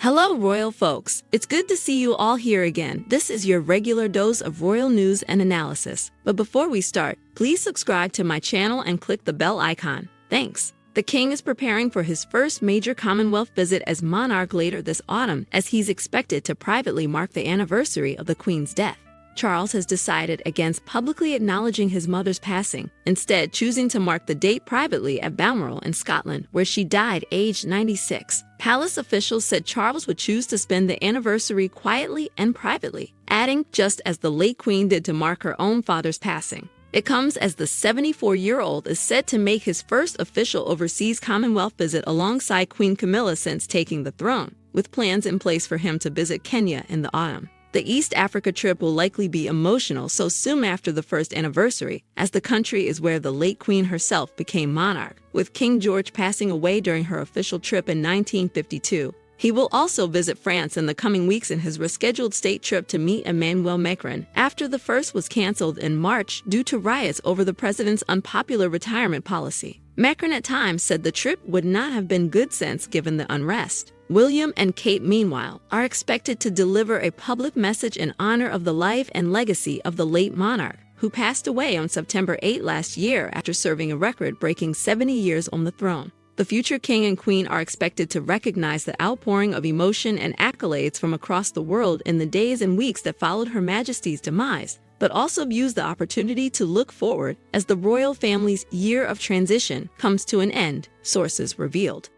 Hello, royal folks. It's good to see you all here again. This is your regular dose of royal news and analysis. But before we start, please subscribe to my channel and click the bell icon. Thanks. The king is preparing for his first major Commonwealth visit as monarch later this autumn, as he's expected to privately mark the anniversary of the Queen's death. Charles has decided against publicly acknowledging his mother's passing, instead choosing to mark the date privately at Balmoral in Scotland, where she died aged 96. Palace officials said Charles would choose to spend the anniversary quietly and privately, adding, just as the late Queen did to mark her own father's passing. It comes as the 74-year-old is said to make his first official overseas Commonwealth visit alongside Queen Camilla since taking the throne, with plans in place for him to visit Kenya in the autumn. The East Africa trip will likely be emotional so soon after the first anniversary, as the country is where the late Queen herself became monarch, with King George passing away during her official trip in 1952. He will also visit France in the coming weeks in his rescheduled state trip to meet Emmanuel Macron, after the first was cancelled in March due to riots over the president's unpopular retirement policy. Macron at times said the trip would not have been good sense given the unrest. William and Kate, meanwhile, are expected to deliver a public message in honor of the life and legacy of the late monarch, who passed away on September 8 last year after serving a record-breaking 70 years on the throne. The future king and queen are expected to recognize the outpouring of emotion and accolades from across the world in the days and weeks that followed Her Majesty's demise, but also use the opportunity to look forward as the royal family's year of transition comes to an end, sources revealed.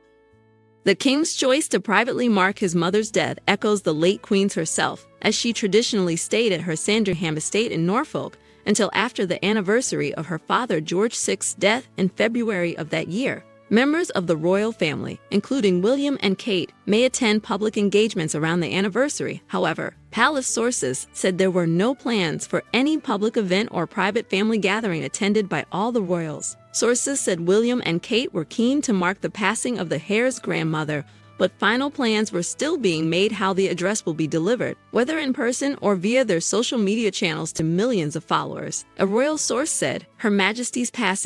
The king's choice to privately mark his mother's death echoes the late Queen's herself, as she traditionally stayed at her Sandringham estate in Norfolk until after the anniversary of her father George VI's death in February of that year. Members of the royal family, including William and Kate, may attend public engagements around the anniversary. However, palace sources said there were no plans for any public event or private family gathering attended by all the royals. Sources said William and Kate were keen to mark the passing of the heir's grandmother, but final plans were still being made how the address will be delivered, whether in person or via their social media channels to millions of followers. A royal source said, Her Majesty's passing